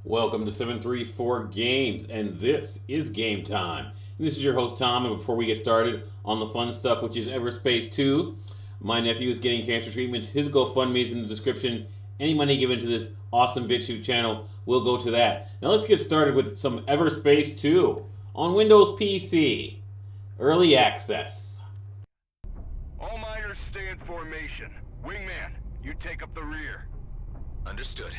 Welcome to 734 Games, and this is Game Time. This is your host, Tom, and before we get started on the fun stuff, which is Everspace 2, my nephew is getting cancer treatment. His GoFundMe is in the description. Any money given to this awesome BitChute channel will go to that. Now let's get started with some Everspace 2 on Windows PC. Early access. All miners stay in formation. Wingman, you take up the rear. Understood.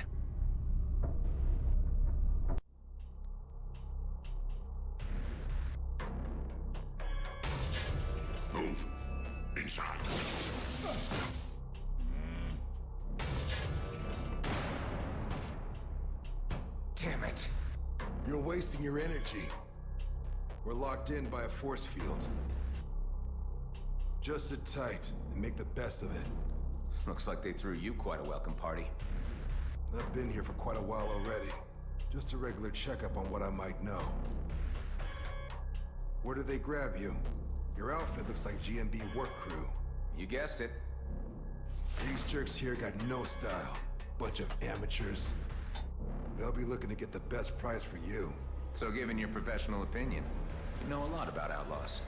Move. Inside. Damn it. You're wasting your energy. We're locked in by a force field. Just sit tight and make the best of it. Looks like they threw you quite a welcome party. I've been here for quite a while already. Just a regular checkup on what I might know. Where did they grab you? Your outfit looks like GMB work crew. You guessed it. These jerks here got no style. Bunch of amateurs. They'll be looking to get the best price for you. So given your professional opinion, you know a lot about outlaws.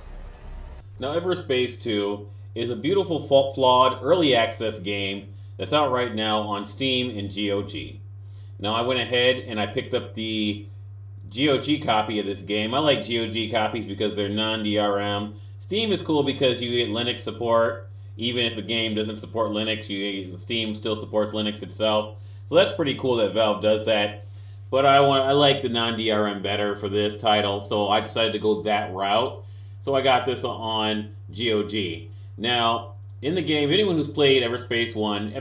Now, Everspace 2 is a beautiful, flawed, early access game that's out right now on Steam and GOG. Now, I went ahead and I picked up the GOG copy of this game. I like GOG copies because they're non-DRM. Steam is cool because you get Linux support. Even if a game doesn't support Linux, Steam still supports Linux itself. So that's pretty cool that Valve does that. But I like the non-DRM better for this title, so I decided to go that route. So I got this on GOG. Now, in the game, anyone who's played Everspace 1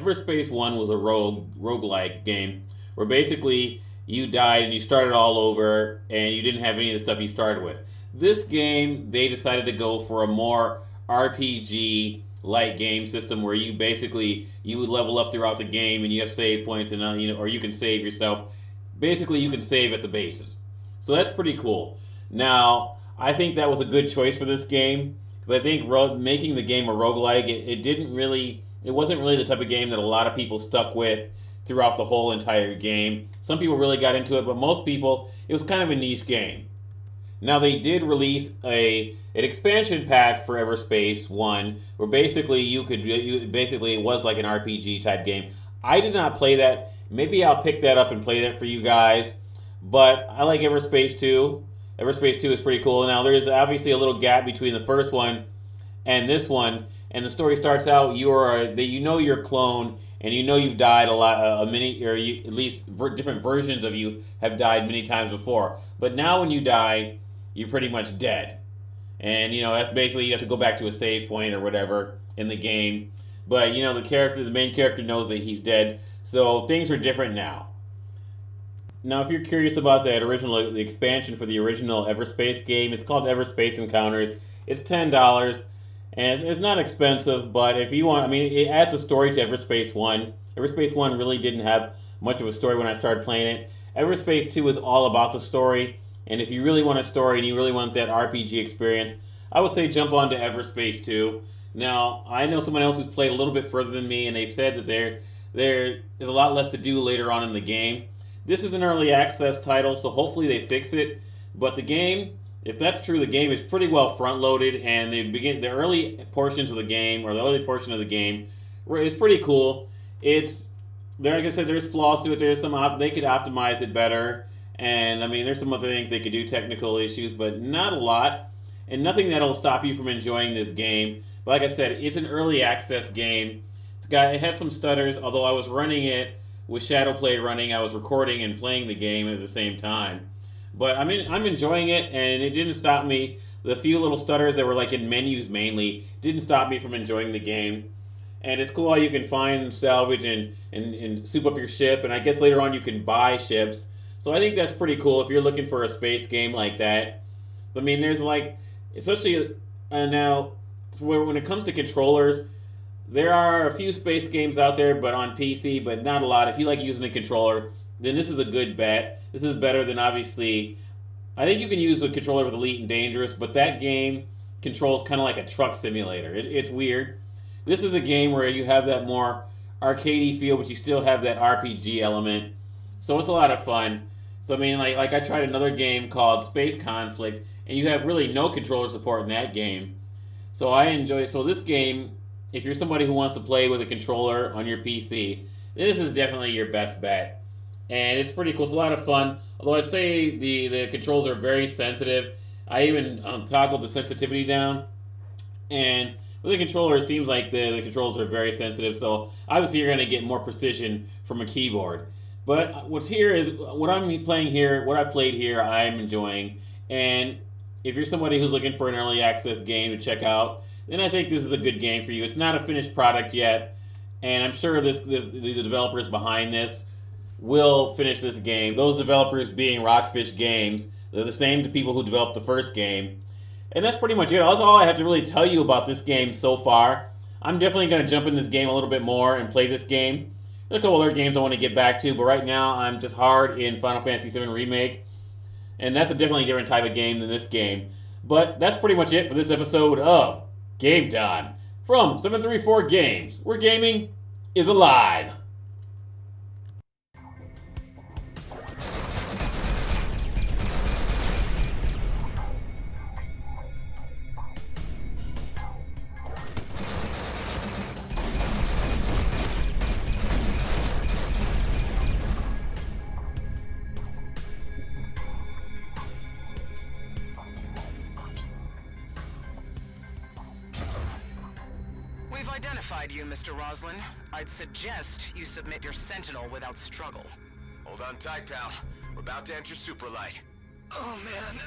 was a roguelike game where basically you died and you started all over and you didn't have any of the stuff you started with. This game, they decided to go for a more RPG-like game system where you would level up throughout the game and you have save points and or you can save yourself. Basically, you can save at the bases. So that's pretty cool. Now, I think that was a good choice for this game because I think making the game a roguelike, it wasn't really the type of game that a lot of people stuck with throughout the whole entire game. Some people really got into it, but most people, it was kind of a niche game. Now, they did release an expansion pack for Everspace 1 where basically it was like an RPG type game. I did not play that. Maybe I'll pick that up and play that for you guys. But I like Everspace 2. Everspace 2 is pretty cool. Now, there's obviously a little gap between the first one and this one. And the story starts out, you're clone, and you've died a lot, at least different versions of you have died many times before. But now when you die, you're pretty much dead. And, that's basically you have to go back to a save point or whatever in the game. But, the main character knows that he's dead. So things are different now. Now, if you're curious about the expansion for the original Everspace game, it's called Everspace Encounters. It's $10, and it's not expensive, but if you want, it adds a story to Everspace 1. Everspace 1 really didn't have much of a story when I started playing it. Everspace 2 is all about the story, and if you really want a story and you really want that RPG experience, I would say jump onto Everspace 2. Now, I know someone else who's played a little bit further than me, and they've said that there's a lot less to do later on in the game. This is an early access title, so hopefully they fix it. But the game, if that's true, the game is pretty well front-loaded, and the early portions of the game, or the early portion of the game, is pretty cool. Like I said, there's flaws to it. They could optimize it better, and there's some other things they could do, technical issues, but not a lot, and nothing that'll stop you from enjoying this game. But like I said, it's an early access game. It had some stutters, although I was running it with Shadowplay running. I was recording and playing the game at the same time. But I'm enjoying it, and it didn't stop me. The few little stutters that were like in menus mainly didn't stop me from enjoying the game. And it's cool how you can find, salvage, and soup up your ship. And I guess later on you can buy ships. So I think that's pretty cool if you're looking for a space game like that. There's especially now, when it comes to controllers, there are a few space games out there, but on PC, but not a lot. If you like using a controller, then this is a good bet. This is better than, obviously, I think you can use a controller with Elite and Dangerous, but that game controls kind of like a truck simulator. It's weird. This is a game where you have that more arcadey feel, but you still have that RPG element. So it's a lot of fun. So I mean, like I tried another game called Space Conflict, and you have really no controller support in that game. So I enjoy. So this game, if you're somebody who wants to play with a controller on your PC, this is definitely your best bet. And it's pretty cool. It's a lot of fun. Although I'd say the controls are very sensitive. I even toggled the sensitivity down, and with the controller, it seems like the controls are very sensitive. So obviously, you're going to get more precision from a keyboard. But what's here is what I'm playing here. What I've played here, I'm enjoying. And if you're somebody who's looking for an early access game to check out, then I think this is a good game for you. It's not a finished product yet, and I'm sure the developers behind this will finish this game. Those developers being Rockfish Games, they're the same people who developed the first game. And that's pretty much it. That's all I have to really tell you about this game so far. I'm definitely going to jump in this game a little bit more and play this game. There's a couple other games I want to get back to, but right now I'm just hard in Final Fantasy VII Remake. And that's a definitely different type of game than this game. But that's pretty much it for this episode of Game Time from 734 Games, where gaming is alive. We've identified you, Mr. Roslin. I'd suggest you submit your sentinel without struggle. Hold on tight, pal. We're about to enter Superlight. Oh, man.